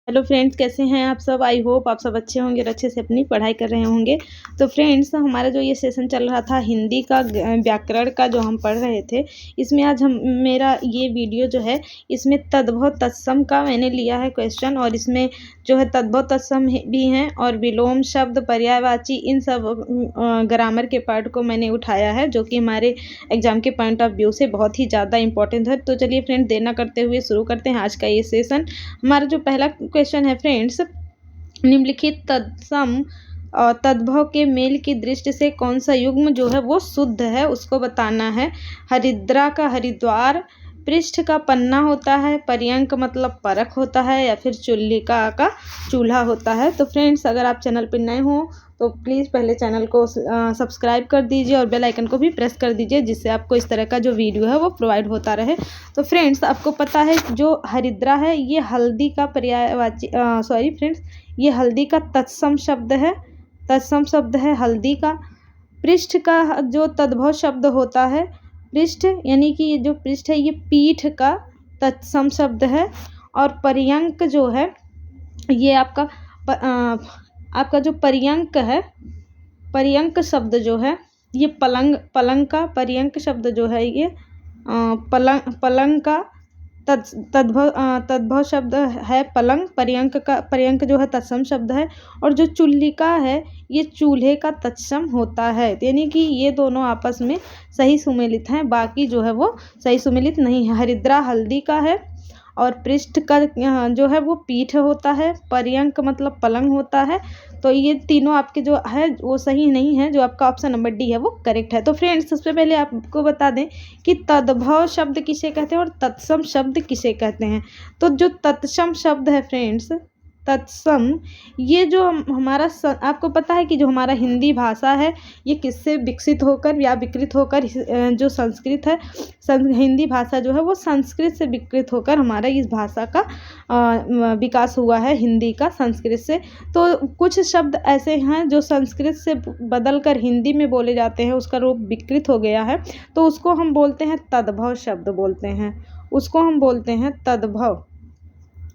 Hello friends, कैसे हैं आप सब। आई होप आप सब अच्छे होंगे और अच्छे से अपनी पढ़ाई कर रहे होंगे। तो फ्रेंड्स, हमारा जो ये सेशन चल रहा था हिंदी का व्याकरण का, जो हम पढ़ रहे थे, इसमें आज हम मेरा ये वीडियो जो है इसमें तद्भव तत्सम का मैंने लिया है क्वेश्चन। और इसमें जो है तद्भव तत्सम भी हैं और विलोम शब्द, पर्यायवाची, इन सब ग्रामर के पार्ट को मैंने उठाया है, जो कि हमारे एग्जाम के पॉइंट ऑफ व्यू से बहुत ही ज़्यादा इंपॉर्टेंट है। तो चलिए फ्रेंड्स, देर न करते हुए शुरू करते हैं आज का ये सेशन। हमारा जो पहला क्वेश्चन है फ्रेंड्स, निम्नलिखित तत्सम और तद्भव के मेल की दृष्टि से कौन सा युग्म जो है वो शुद्ध है, उसको बताना है। हरिद्रा का हरिद्वार, पृष्ठ का पन्ना होता है, पर्यंक मतलब परख होता है, या फिर चुल्लिका का चूल्हा होता है। तो फ्रेंड्स, अगर आप चैनल पर नए हो तो प्लीज़ पहले चैनल को सब्सक्राइब कर दीजिए और बेल आइकन को भी प्रेस कर दीजिए, जिससे आपको इस तरह का जो वीडियो है वो प्रोवाइड होता रहे। तो फ्रेंड्स, आपको पता है जो हरिद्रा है ये हल्दी का पर्यायवाची सॉरी फ्रेंड्स, ये हल्दी का तत्सम शब्द है। तत्सम शब्द है हल्दी का। पृष्ठ का जो तद्भव शब्द होता है, पृष्ठ यानी कि ये जो पृष्ठ है ये पीठ का तत्सम शब्द है। और पर्यंक जो है ये आपका जो पर्यंक है, पर्यंक शब्द जो है ये पलंग का पर्यंक शब्द जो है ये पलंग का तद्भव शब्द है पलंग। पर्यंक जो है तत्सम शब्द है। और जो चुल्लिका है ये चूल्हे का तत्सम होता है। यानी कि ये दोनों आपस में सही सुमेलित हैं, बाकी जो है वो सही सुमेलित नहीं है। हरिद्रा हल्दी का है और पृष्ठ का जो है वो पीठ होता है, पर्यंक मतलब पलंग होता है। तो ये तीनों आपके जो है वो सही नहीं है, जो आपका ऑप्शन नंबर डी है वो करेक्ट है। तो फ्रेंड्स, सबसे पहले आपको बता दें कि तद्भव शब्द किसे कहते हैं और तत्सम शब्द किसे कहते हैं। तो जो तत्सम शब्द है फ्रेंड्स, तत्सम, ये जो हमारा आपको पता है कि जो हमारा हिंदी भाषा है ये किससे विकसित होकर या विकृत होकर जो संस्कृत है, हिंदी भाषा जो है वो संस्कृत से विकृत होकर हमारा इस भाषा का विकास हुआ है, हिंदी का संस्कृत से। तो कुछ शब्द ऐसे हैं जो संस्कृत से बदलकर हिंदी में बोले जाते हैं, उसका रूप विकृत हो गया है, तो उसको हम बोलते हैं तद्भव शब्द बोलते हैं। उसको हम बोलते हैं तद्भव।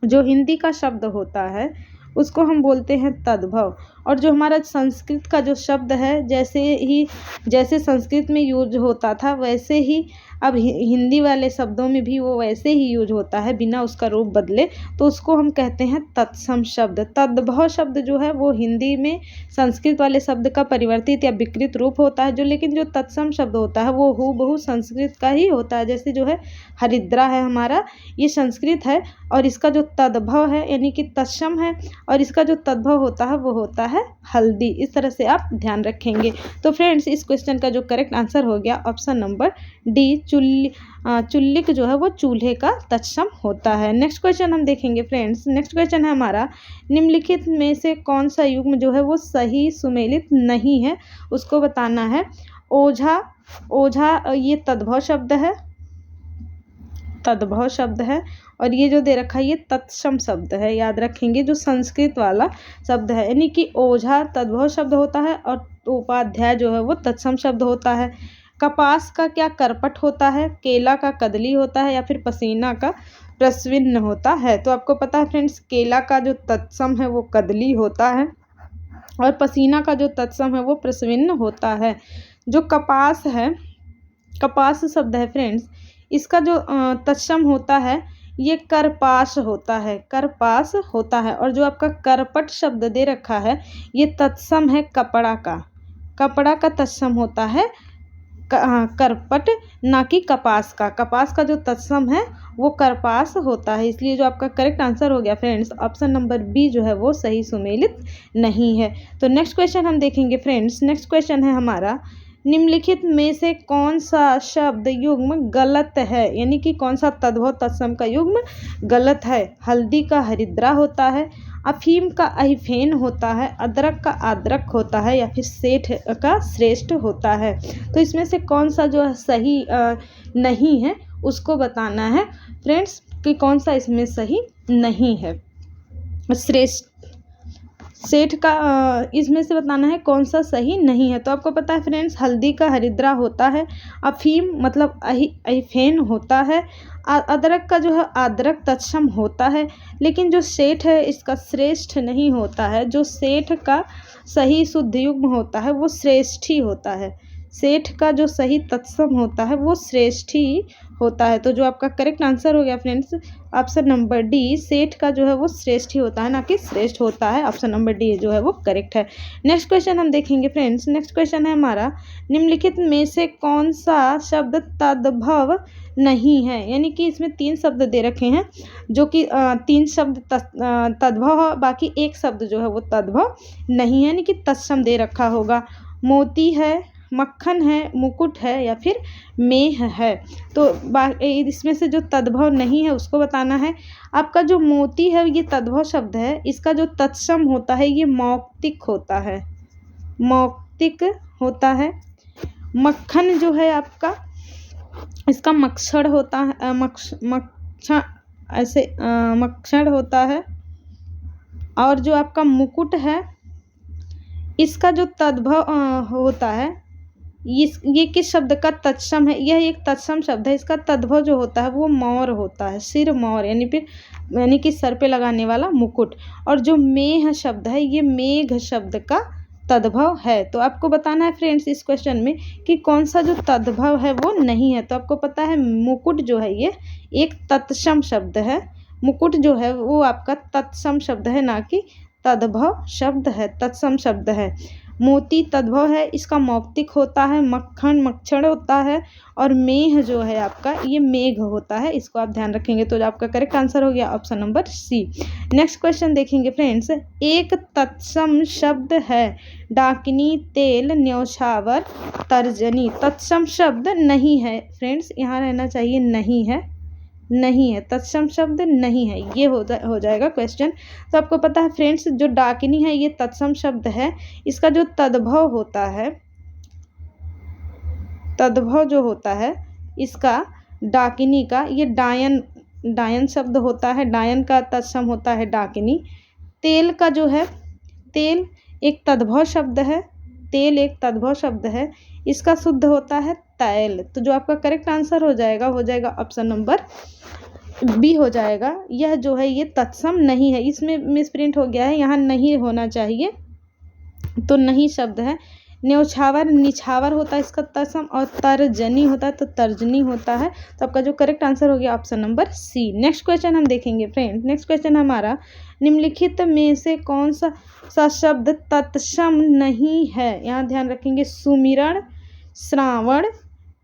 जो हिंदी का शब्द होता है उसको हम बोलते हैं तद्भव। और जो हमारा संस्कृत का जो शब्द है, जैसे संस्कृत में यूज होता था वैसे ही अब हिंदी वाले शब्दों में भी वो वैसे ही यूज होता है, बिना उसका रूप बदले, तो उसको हम कहते हैं तत्सम शब्द। तद्भव शब्द जो है वो हिंदी में संस्कृत वाले शब्द का परिवर्तित या विकृत रूप होता है, लेकिन जो तत्सम शब्द होता है वो हूबहू संस्कृत का ही होता है। जैसे जो है हरिद्रा है हमारा, ये संस्कृत है, और इसका जो तद्भव है यानी कि तत्सम है, और इसका जो तद्भव होता है वो होता है हल्दी। इस तरह से आप ध्यान रखेंगे। तो फ्रेंड्स, इस क्वेश्चन का जो करेक्ट आंसर हो गया ऑप्शन नंबर डी, चुल्लिक जो है वो चूल्हे का तत्सम होता है। नेक्स्ट क्वेश्चन हम देखेंगे फ्रेंड्स। नेक्स्ट क्वेश्चन है हमारा, निम्नलिखित में से कौन सा युग्म जो है वो सही सुमेलित नहीं है, उसको बताना है। ओझा, ओझा ये तद्भव शब्द है, तद्भव शब्द है। और ये जो दे रखा है ये तत्सम शब्द है, याद रखेंगे, जो संस्कृत वाला शब्द है। यानी कि ओझा तद्भव शब्द होता है और उपाध्याय जो है वो तत्सम शब्द होता है। कपास का क्या करपट होता है, केला का कदली होता है, या फिर पसीना का प्रस्विन्न होता है। तो आपको पता है फ्रेंड्स, केला का जो तत्सम है वो कदली होता है और पसीना का जो तत्सम है वो प्रस्विन्न होता है। जो कपास है, कपास शब्द है फ्रेंड्स, इसका जो तत्सम होता है ये करपास होता है, करपास होता है। और जो आपका करपट शब्द दे रखा है ये तत्सम है कपड़ा का, कपड़ा का तत्सम होता है करपट, ना कि कपास का। कपास का जो तत्सम है वो करपास होता है। इसलिए जो आपका करेक्ट आंसर हो गया फ्रेंड्स ऑप्शन नंबर बी जो है वो सही सुमेलित नहीं है। तो नेक्स्ट क्वेश्चन हम देखेंगे फ्रेंड्स। नेक्स्ट क्वेश्चन है हमारा, निम्नलिखित में से कौन सा शब्द युग्म गलत है, यानी कि कौन सा तद्भव तत्सम का युग्म गलत है। हल्दी का हरिद्रा होता है, अफीम का अहिफेन होता है, अदरक का आद्रक होता है, या फिर सेठ का श्रेष्ठ होता है। तो इसमें से कौन सा जो सही नहीं है उसको बताना है फ्रेंड्स, कि कौन सा इसमें सही नहीं है। सेठ का इसमें से बताना है कौन सा सही नहीं है। तो आपको पता है फ्रेंड्स, हल्दी का हरिद्रा होता है, अफीम मतलब अहिफेन होता है, अदरक का जो है आद्रक तत्सम होता है, लेकिन जो सेठ है इसका श्रेष्ठ नहीं होता है। जो सेठ का सही शुद्ध युग्म होता है वो श्रेष्ठी होता है। सेठ का जो सही तत्सम होता है वो श्रेष्ठी होता है। तो जो आपका करेक्ट आंसर हो गया फ्रेंड्स ऑप्शन नंबर डी, सेठ का जो है वो श्रेष्ठी होता है, ना कि श्रेष्ठ होता है। ऑप्शन नंबर डी जो है वो करेक्ट है। नेक्स्ट क्वेश्चन हम देखेंगे फ्रेंड्स। नेक्स्ट क्वेश्चन है हमारा, निम्नलिखित में से कौन सा शब्द तद्भव नहीं है। यानी कि इसमें 3 शब्द दे रखे हैं, जो कि 3 शब्द तद्भव, बाकी एक शब्द जो है वो तद्भव नहीं है, यानी कि तत्सम दे रखा होगा। मोती है, मक्खन है, मुकुट है या फिर मेह है। तो इसमें से जो तद्भव नहीं है उसको बताना है। आपका जो मोती है ये तद्भव शब्द है, इसका जो तत्सम होता है ये मौक्तिक होता है, मौक्तिक होता है। मक्खन जो है आपका, इसका मक्षण होता है, मक्षण होता है। और जो आपका मुकुट है इसका जो तद्भव होता है, ये किस शब्द का तत्सम है। यह एक तत्सम शब्द है, इसका तद्भव जो होता है वो मौर होता है, सिर मौर, यानी कि सर पे लगाने वाला मुकुट। और जो मेह शब्द है ये मेघ शब्द का तद्भव है। तो आपको बताना है फ्रेंड्स इस क्वेश्चन में कि कौन सा जो तद्भव है वो नहीं है। तो आपको पता है मुकुट जो है ये एक तत्सम शब्द है, मुकुट जो है वो आपका तत्सम शब्द है, ना कि तद्भव शब्द है, तत्सम शब्द है। मोती तद्भव है, इसका मौक्तिक होता है, मक्खन मक्षण होता है, और मेह जो है आपका ये मेघ होता है। इसको आप ध्यान रखेंगे। तो जो आपका करेक्ट आंसर हो गया option number C. Next question देखेंगे फ्रेंड्स। एक तत्सम शब्द है, डाकिनी, तेल, न्यौछावर, तर्जनी। तत्सम शब्द नहीं है फ्रेंड्स, यहाँ रहना चाहिए नहीं है, नहीं है, तत्सम शब्द नहीं है, ये हो जाएगा क्वेश्चन। तो आपको पता है फ्रेंड्स जो डाकिनी है ये तत्सम शब्द है, इसका जो तद्भव होता है, तद्भव जो होता है इसका डाकिनी का ये डायन शब्द होता है, डायन का तत्सम होता है डाकिनी। तेल का जो है, तेल एक तद्भव शब्द है, तेल एक तद्भव शब्द है, इसका शुद्ध होता है तैल। तो जो आपका करेक्ट आंसर हो जाएगा ऑप्शन नंबर बी हो जाएगा। यह जो है ये तत्सम नहीं है, इसमें मिसप्रिंट हो गया है, यहाँ नहीं होना चाहिए, तो नहीं शब्द है। न्यौछावर निछावर होता है इसका तत्सम, और तर्जनी होता है तो तर्जनी होता है। तो आपका जो करेक्ट आंसर हो गया option number C. Next question हम देखेंगे फ्रेंड। नेक्स्ट क्वेश्चन हमारा, निम्नलिखित में से कौन सा शब्द तत्सम नहीं है। यहाँ ध्यान रखेंगे, सुमिरण, श्रावण,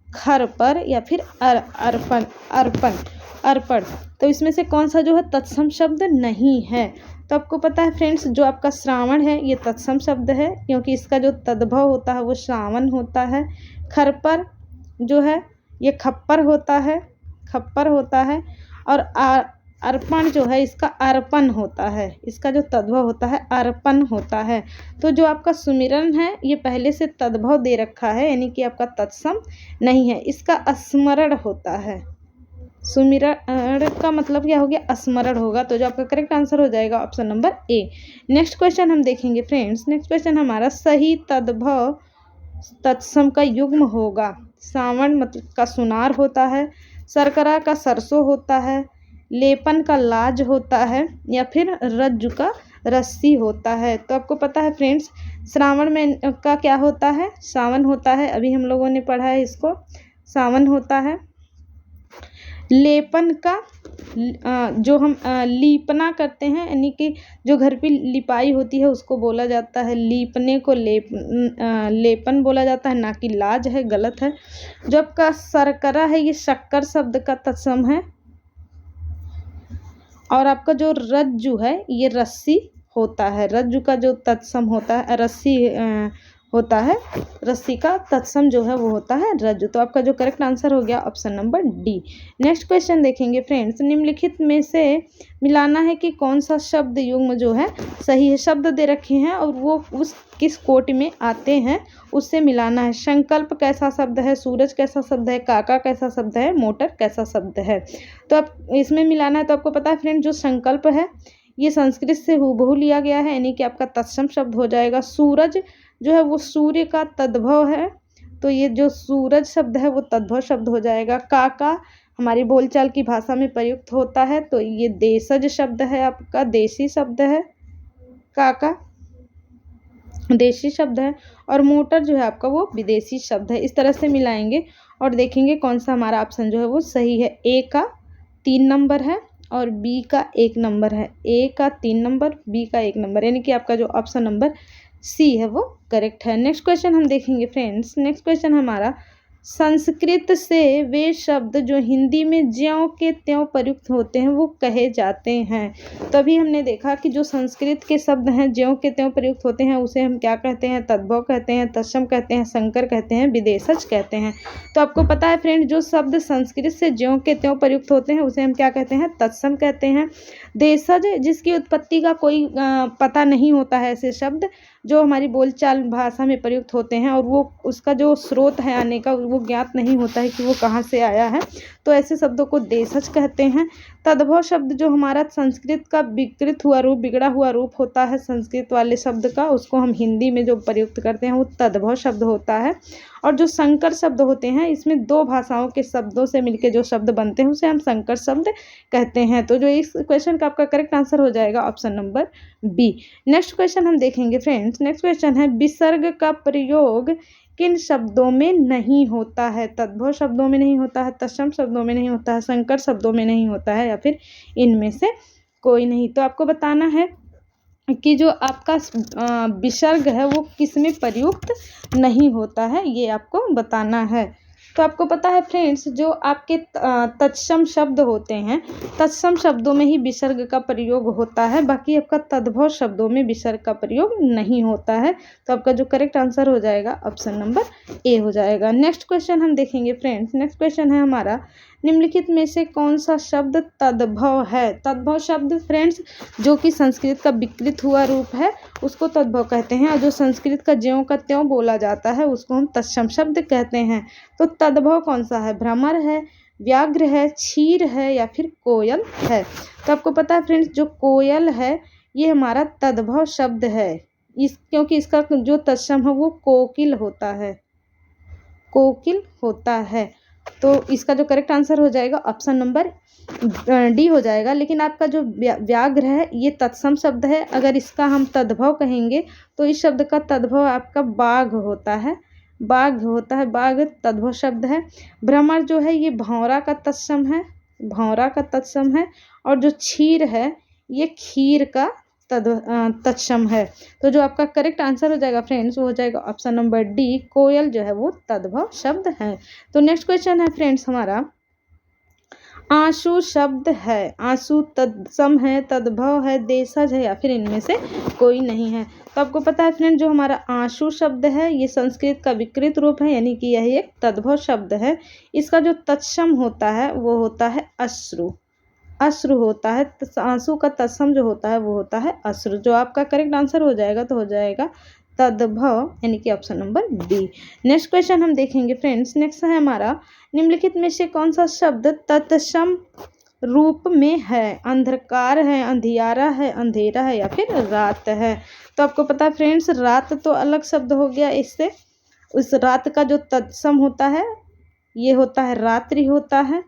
खरपर या फिर अर्पण। तो इसमें से कौन सा जो है तत्सम शब्द नहीं है। तो आपको पता है फ्रेंड्स जो आपका श्रावण है ये तत्सम शब्द है, क्योंकि इसका जो तद्भव होता है वो श्रावण होता है। खरपर जो है ये खप्पर होता है। और अर्पण जो है इसका अर्पण होता है, इसका जो तद्भव होता है अर्पण होता है। तो जो आपका सुमिरन है ये पहले से तद्भव दे रखा है, यानी कि आपका तत्सम नहीं है, इसका स्मरण होता है। सुमिरण का मतलब क्या हो गया, स्मरण होगा। तो जो आपका करेक्ट आंसर हो जाएगा ऑप्शन नंबर ए। नेक्स्ट क्वेश्चन हम देखेंगे फ्रेंड्स। नेक्स्ट क्वेश्चन हमारा, सही तद्भव तत्सम का युग्म होगा। सावन मतलब का सुनार होता है, सरकरा का सरसों होता है, लेपन का लाज होता है, या फिर रज्जु का रस्सी होता है। तो आपको पता है फ्रेंड्स श्रावण में का क्या होता है, सावन होता है, अभी हम लोगों ने पढ़ा है इसको, सावन होता है। लेपन का जो हम लीपना करते हैं, यानी कि जो घर पे लिपाई होती है उसको बोला जाता है, लीपने को लेपन बोला जाता है, ना कि लाज है, गलत है। जो आपका सरकरा है ये शक्कर शब्द का तत्सम है। और आपका जो रज्जु है ये रस्सी होता है, रज्जु का जो तत्सम होता है रस्सी होता है, रस्सी का तत्सम जो है वो होता है रज्जु। तो आपका जो करेक्ट आंसर हो गया option number D. Next question देखेंगे फ्रेंड्स। निम्नलिखित में से मिलाना है कि कौन सा शब्द युग्म जो है सही है। शब्द दे रखे हैं और वो उस किस कोटि में आते हैं उससे मिलाना है। संकल्प कैसा शब्द है, सूरज कैसा शब्द है, काका कैसा शब्द है, मोटर कैसा शब्द है। तो आप इसमें मिलाना है। तो आपको पता है फ्रेंड जो संकल्प है ये संस्कृत से हूबहू लिया गया है, यानी कि आपका तत्सम शब्द हो जाएगा। सूरज जो है वो सूर्य का तद्भव है, तो ये जो सूरज शब्द है वो तद्भव शब्द हो जाएगा। काका हमारी बोलचाल की भाषा में प्रयुक्त होता है, तो ये देशज शब्द है, आपका देशी शब्द है। काका देशी शब्द है, और मोटर जो है आपका वो विदेशी शब्द है। इस तरह से मिलाएंगे और देखेंगे कौन सा हमारा ऑप्शन जो है वो सही है। ए का 3 नंबर है और बी का 1 नंबर है। ए का 3 नंबर, बी का 1 नंबर, यानी कि आपका जो ऑप्शन नंबर सी है वो करेक्ट है। नेक्स्ट क्वेश्चन हम देखेंगे फ्रेंड्स। नेक्स्ट क्वेश्चन हमारा, संस्कृत से वे शब्द जो हिंदी में ज्यों के त्यों प्रयुक्त होते हैं वो कहे जाते हैं। तभी हमने देखा कि जो संस्कृत के शब्द हैं ज्यों के त्यों प्रयुक्त होते हैं उसे हम क्या कहते हैं, तद्भव कहते हैं, तत्सम कहते हैं, संकर कहते हैं, विदेशज कहते हैं। तो आपको पता है फ्रेंड, जो शब्द संस्कृत से ज्यों के त्यों प्रयुक्त होते हैं उसे हम क्या कहते हैं, तत्सम कहते हैं। देशज जिसकी उत्पत्ति का कोई पता नहीं होता है, ऐसे शब्द जो हमारी बोलचाल भाषा में प्रयुक्त होते हैं और वो उसका जो स्रोत है आने का वो ज्ञात नहीं होता है कि वो कहाँ से आया है, तो ऐसे शब्दों को देशज कहते हैं। तद्भव शब्द जो हमारा संस्कृत का विकृत हुआ रूप, बिगड़ा हुआ रूप होता है संस्कृत वाले शब्द का, उसको हम हिंदी में जो प्रयुक्त करते हैं वो तद्भव शब्द होता है। और जो संकर शब्द होते हैं, इसमें 2 भाषाओं के शब्दों से मिलकर जो शब्द बनते हैं उसे हम संकर शब्द कहते हैं। तो जो इस क्वेश्चन का आपका करेक्ट आंसर हो जाएगा option number B. Next question हम देखेंगे फ्रेंड्स। नेक्स्ट क्वेश्चन है, विसर्ग का प्रयोग किन शब्दों में नहीं होता है? तद्भव शब्दों में नहीं होता है, तत्सम शब्दों में नहीं होता है, संकर शब्दों में नहीं होता है, या फिर इनमें से कोई नहीं। तो आपको बताना है कि जो आपका विसर्ग है वो किस में प्रयुक्त नहीं होता है, ये आपको बताना है। तो आपको पता है फ्रेंड्स, जो आपके तत्सम शब्द होते हैं, तत्सम शब्दों में ही विसर्ग का प्रयोग होता है, बाकी आपका तद्भव शब्दों में विसर्ग का प्रयोग नहीं होता है। तो आपका जो करेक्ट आंसर हो जाएगा ऑप्शन नंबर ए हो जाएगा। नेक्स्ट क्वेश्चन हम देखेंगे फ्रेंड्स। नेक्स्ट क्वेश्चन है हमारा, निम्नलिखित में से कौन सा शब्द तद्भव है? तद्भव शब्द फ्रेंड्स जो कि संस्कृत का विकृत हुआ रूप है उसको तद्भव कहते हैं, और जो संस्कृत का ज्यों का त्यों बोला जाता है उसको हम तत्सम शब्द कहते हैं। तो तद्भव कौन सा है? भ्रमर है, व्याघ्र है, क्षीर है, या फिर कोयल है? तो आपको पता है फ्रेंड्स, जो कोयल है ये हमारा तद्भव शब्द है, क्योंकि इसका जो तत्सम है वो कोकिल होता है, कोकिल होता है। तो इसका जो करेक्ट आंसर हो जाएगा ऑप्शन नंबर डी हो जाएगा। लेकिन आपका जो व्याघ्र है ये तत्सम शब्द है, अगर इसका हम तद्भव कहेंगे तो इस शब्द का तद्भव आपका बाघ होता है, बाघ होता है, बाघ तद्भव शब्द है। भ्रमर जो है ये भौरा का तत्सम है, भौरा का तत्सम है। और जो क्षीर है ये खीर का तत्सम है। तो जो आपका करेक्ट आंसर हो जाएगा फ्रेंड्स वो हो जाएगा ऑप्शन नंबर डी, कोयल जो है वो तद्भव शब्द है। तो नेक्स्ट क्वेश्चन है फ्रेंड्स हमारा, आंसू शब्द है, आंसू तत्सम है, तद्भव है, देशज है, या फिर इनमें से कोई नहीं है? तो आपको पता है फ्रेंड, जो हमारा आंसू शब्द है ये संस्कृत का विकृत रूप है, यानी कि यह एक तद्भव शब्द है। इसका जो तत्सम होता है वो होता है अश्रु, अश्रु होता है। आंसू का तत्सम जो होता है वो होता है अश्रु। जो आपका करेक्ट आंसर हो जाएगा तो हो जाएगा तद्भव, यानी कि option number B. Next question हम देखेंगे फ्रेंड्स। नेक्स्ट है हमारा, निम्नलिखित में से कौन सा शब्द तत्सम रूप में है? अंधकार है, अंधियारा है, अंधेरा है, या फिर रात है? तो आपको पता है फ्रेंड्स, रात तो अलग शब्द हो गया इससे। उस रात का जो तत्सम होता है ये होता है रात्रि होता है,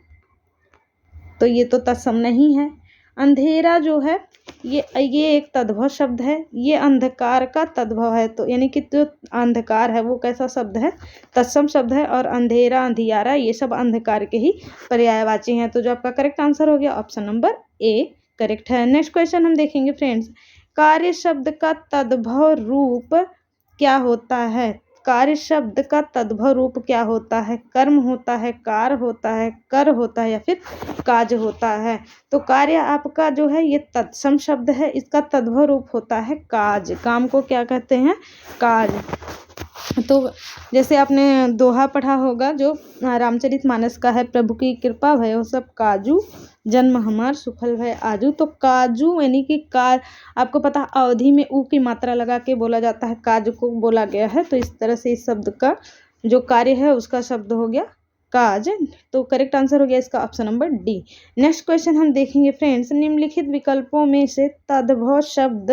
तो ये तो तत्सम नहीं है। अंधेरा जो है ये एक तद्भव शब्द है, ये अंधकार का तद्भव है। तो यानी कि जो अंधकार है वो कैसा शब्द है? तत्सम शब्द है। और अंधेरा, अंधियारा ये सब अंधकार के ही पर्यायवाची हैं। तो जो आपका करेक्ट आंसर हो गया ऑप्शन नंबर ए करेक्ट है। नेक्स्ट क्वेश्चन हम देखेंगे फ्रेंड्स, कार्य शब्द का तद्भव रूप क्या होता है? कार्य शब्द का तद्भव रूप क्या होता है? कर्म होता है, कार होता है, कर होता है, या फिर काज होता है? तो कार्य आपका जो है ये तत्सम शब्द है, इसका तद्भव रूप होता है काज। काम को क्या कहते हैं? काज। तो जैसे आपने दोहा पढ़ा होगा जो रामचरितमानस का है, प्रभु की कृपा भयो सब काजू, जन्म हमार सुफल भय आजू। तो काजू यानी कि कार, आपको पता अवधि में ऊ की मात्रा लगा के बोला जाता है, काज को बोला गया है। तो इस तरह से इस शब्द का जो कार्य है उसका शब्द हो गया काज। तो करेक्ट आंसर हो गया इसका option number D. Next question हम देखेंगे फ्रेंड्स, निम्नलिखित विकल्पों में से तद्भव शब्द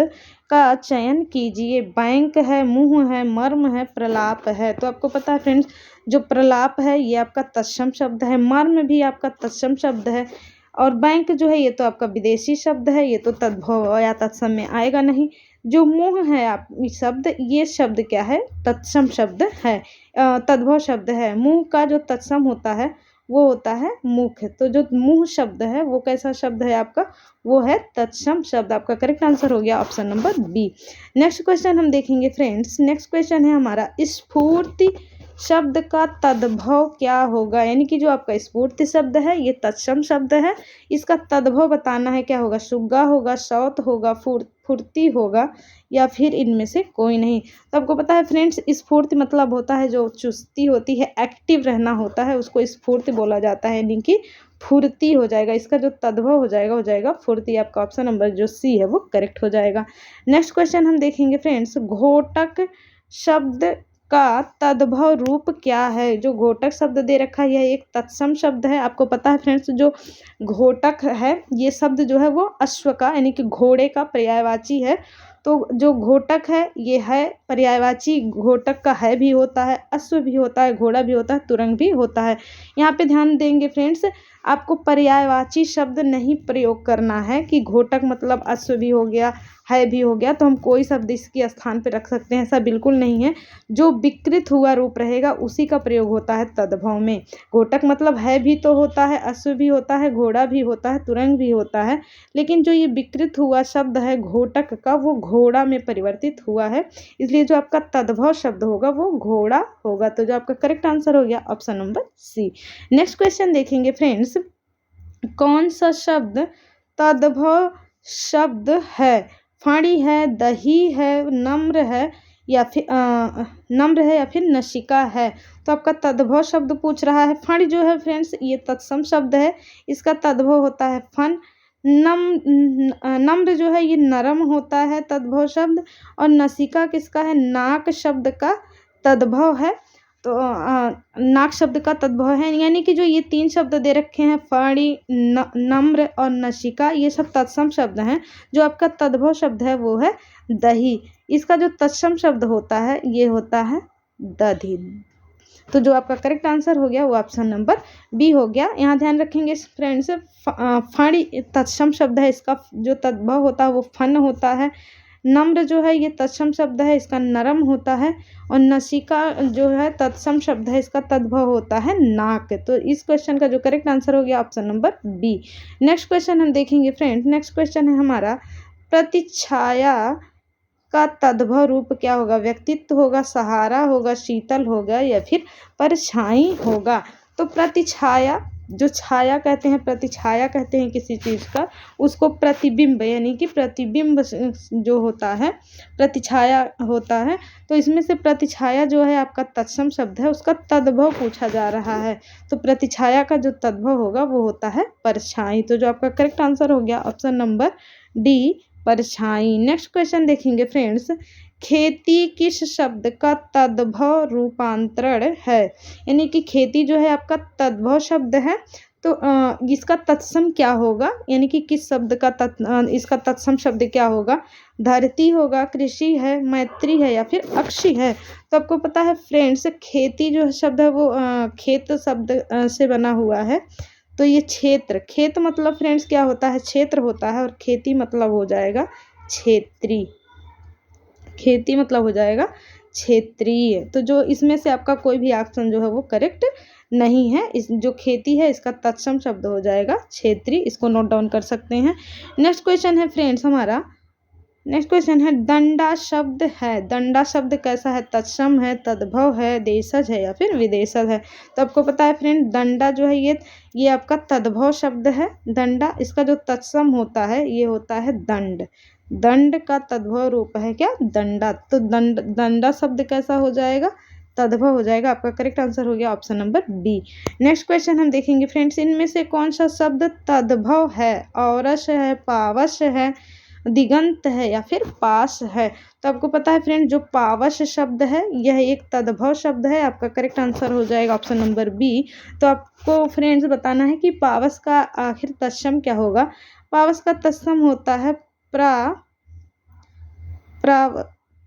का चयन कीजिए। बैंक है, मुंह है, मर्म है, प्रलाप है। तो आपको पता है फ्रेंड्स, जो प्रलाप है ये आपका तत्सम शब्द है, मर्म भी आपका तत्सम शब्द है, और बैंक जो है ये तो आपका विदेशी शब्द है, ये तो तद्भव या तत्सम में आएगा नहीं। जो मुंह है आप शब्द, ये शब्द क्या है, तत्सम शब्द है, तद्भव शब्द है। मुंह का जो तत्सम होता है वो होता है मुख। तो जो मुंह शब्द है वो कैसा शब्द है आपका, वो है तत्सम शब्द। आपका करेक्ट आंसर हो गया option number B. Next question हम देखेंगे फ्रेंड्स, नेक्स्ट क्वेश्चन है हमारा, स्फूर्ति शब्द का तद्भव क्या होगा। यानी कि जो आपका स्फूर्ति शब्द है ये तत्सम शब्द है, इसका तद्भव बताना है, क्या होगा, सुग्गा होगा, सौत होगा, फुर्ती होगा, या फिर इनमें से कोई नहीं। तो आपको पता है फ्रेंड्स, स्फूर्ति मतलब होता है जो चुस्ती होती है, एक्टिव रहना होता है, उसको स्फूर्ति बोला जाता है, यानी कि फुर्ती हो जाएगा। इसका जो तद्भव हो जाएगा फुर्ती। आपका ऑप्शन नंबर जो सी है वो करेक्ट हो जाएगा। नेक्स्ट क्वेश्चन हम देखेंगे फ्रेंड्स, घोटक शब्द का तद्भव रूप क्या है। जो घोटक शब्द दे रखा है यह एक तत्सम शब्द है। आपको पता है फ्रेंड्स, जो घोटक है ये शब्द जो है वो अश्व का यानी कि घोड़े का पर्यायवाची है। तो जो घोटक है ये है पर्यायवाची, घोटक का है भी होता है, अश्व भी होता है, घोड़ा भी होता है, तुरंग भी होता है। यहाँ पे ध्यान देंगे फ्रेंड्स, आपको पर्यायवाची शब्द नहीं प्रयोग करना है कि घोटक मतलब अश्व भी हो गया, है भी हो गया, तो हम कोई शब्द इसके स्थान पे रख सकते हैं, ऐसा बिल्कुल नहीं है। जो विकृत हुआ रूप रहेगा उसी का प्रयोग होता है तद्भव में। घोटक मतलब है भी तो होता है, अश्व भी होता है, घोड़ा भी होता है, तुरंग भी होता है, लेकिन जो ये विकृत हुआ शब्द है घोटक का, वो घोड़ा में परिवर्तित हुआ है, इसलिए जो आपका तद्भव शब्द होगा वो घोड़ा होगा। तो जो आपका करेक्ट आंसर हो गया option number C. Next question देखेंगे फ्रेंड्स, कौन सा शब्द तद्भव शब्द है। फाड़ी है, दही है, नम्र है, या फिर नशिका है। तो आपका तद्भव शब्द पूछ रहा है। फाड़ी जो है फ्रेंड्स ये तत्सम शब्द है, इसका तद्भव होता है फन। नम्र जो है ये नरम होता है तद्भव शब्द, और नसिका किसका है, नाक शब्द का तद्भव है। तो नाक शब्द का तद्भव है, यानी कि जो ये तीन शब्द दे रखे हैं, फाड़ी, नम्र और नशिका, ये सब तत्सम शब्द हैं। जो आपका तद्भव शब्द है वो है दही, इसका जो तत्सम शब्द होता है ये होता है दधी। तो जो आपका करेक्ट आंसर हो गया वो ऑप्शन नंबर बी हो गया। यहाँ ध्यान रखेंगे फ्रेंड्स, फाड़ी तत्सम शब्द है, इसका जो तद्भव होता है वो फन होता है। नम्र जो है ये तत्सम शब्द है, इसका नरम होता है, और नसिका जो है तत्सम शब्द है, इसका तद्भव होता है नाक। तो इस क्वेश्चन का जो करेक्ट आंसर हो गया option number B. Next question हम देखेंगे फ्रेंड्स, नेक्स्ट क्वेश्चन है हमारा, प्रतिछाया का तद्भव रूप क्या होगा। व्यक्तित्व होगा, सहारा होगा, शीतल होगा, या फिर परछाई होगा। तो प्रतिछाया, जो छाया कहते हैं, प्रतिछाया कहते हैं किसी चीज़ का, उसको प्रतिबिंब यानी कि प्रतिबिंब जो होता है प्रतिछाया होता है। तो इसमें से प्रतिछाया जो है आपका तत्सम शब्द है, उसका तद्भव पूछा जा रहा है। तो प्रतिछाया का जो तद्भव होगा वो होता है परछाई। तो जो आपका करेक्ट आंसर हो गया ऑप्शन नंबर डी, परछाई। नेक्स्ट क्वेश्चन देखेंगे फ्रेंड्स, खेती किस शब्द का तद्भव रूपांतरण है। यानी कि खेती जो है आपका तद्भव शब्द है, तो इसका तत्सम क्या होगा, यानी कि किस शब्द का इसका तत्सम शब्द क्या होगा। धरती होगा, कृषि है, मैत्री है, या फिर अक्षी है। तो आपको पता है फ्रेंड्स, खेती जो शब्द है वो खेत शब्द से बना हुआ है। तो ये क्षेत्र, खेत मतलब फ्रेंड्स क्या होता है, क्षेत्र होता है, और खेती मतलब हो जाएगा क्षेत्री, खेती मतलब हो जाएगा क्षेत्रीय। तो जो इसमें से आपका कोई भी ऑप्शन जो है वो करेक्ट नहीं है। इस जो खेती है इसका तत्सम शब्द हो जाएगा क्षेत्रीय, इसको नोट डाउन कर सकते हैं। नेक्स्ट क्वेश्चन है फ्रेंड्स हमारा, नेक्स्ट क्वेश्चन है, दंडा शब्द है। दंडा शब्द कैसा है, तत्सम है, तद्भव है, देशज है, या फिर विदेशज है। तो आपको पता है फ्रेंड, दंडा जो है ये आपका तद्भव शब्द है दंडा, इसका जो तत्सम होता है ये होता है दंड। दंड का तद्भव रूप है क्या, दंडा। तो दंडा शब्द कैसा हो जाएगा, तद्भव हो जाएगा। आपका करेक्ट आंसर हो गया option number B. Next question हम देखेंगे फ्रेंड्स, इनमें से कौन सा शब्द तद्भव है। औरस है, पावस है, दिगंत है या फिर पास है। तो आपको पता है फ्रेंड जो पावस शब्द है यह एक तद्भव शब्द है। आपका करेक्ट आंसर हो जाएगा ऑप्शन नंबर बी। तो आपको फ्रेंड्स बताना है कि पावस का आखिर तत्सम क्या होगा। पावस का तत्सम होता है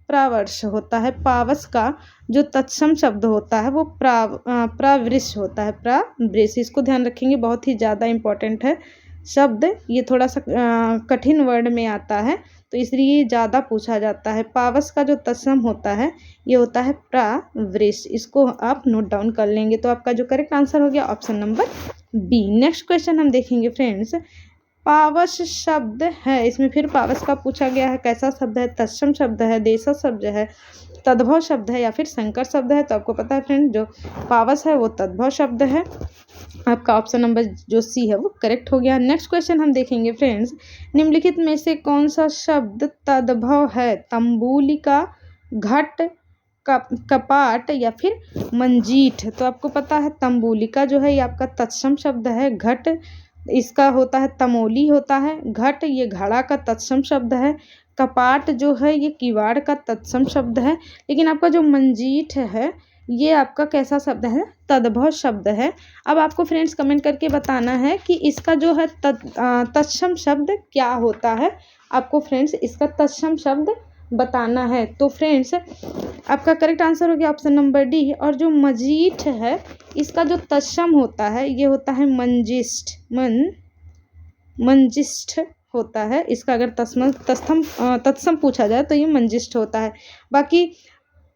प्रावर्ष होता है। पावस का जो तत्सम शब्द होता है वो प्रावृष होता है। प्रावृष, इसको ध्यान रखेंगे, बहुत ही ज़्यादा इम्पोर्टेंट है शब्द। ये थोड़ा सा कठिन वर्ड में आता है तो इसलिए ज़्यादा पूछा जाता है। पावस का जो तत्सम होता है ये होता है प्रावृष। इसको आप नोट डाउन कर लेंगे। तो आपका जो करेक्ट आंसर हो गया option number B. Next question हम देखेंगे फ्रेंड्स। पावस शब्द है, इसमें फिर पावस का पूछा गया है, कैसा शब्द है, तत्सम शब्द है, देशज शब्द है, तद्भव शब्द है या फिर संकर शब्द है। तो आपको पता है फ्रेंड जो पावस है वो तद्भव शब्द है। आपका ऑप्शन नंबर जो सी है वो करेक्ट हो गया। नेक्स्ट क्वेश्चन हम देखेंगे फ्रेंड्स। निम्नलिखित में से कौन सा शब्द तद्भव है। तंबूलिका, घट, कपाट या फिर मंजीठ। तो आपको पता है तंबूलिका जो है ये आपका तत्सम शब्द है। घट इसका होता है तमोली होता है। घट ये घड़ा का तत्सम शब्द है। कपाट जो है ये किवाड़ का तत्सम शब्द है। लेकिन आपका जो मंजीठ है ये आपका कैसा शब्द है, तद्भव शब्द है। अब आपको फ्रेंड्स कमेंट करके बताना है कि इसका जो है तत्सम शब्द क्या होता है। आपको फ्रेंड्स इसका तत्सम शब्द बताना है। तो फ्रेंड्स आपका करेक्ट आंसर हो गया ऑप्शन नंबर डी। और जो मजीठ है इसका जो तत्सम होता है ये होता है मंजिष्ठ। मंजिष्ठ होता है। इसका अगर तत्सम पूछा जाए तो ये मंजिष्ठ होता है। बाकी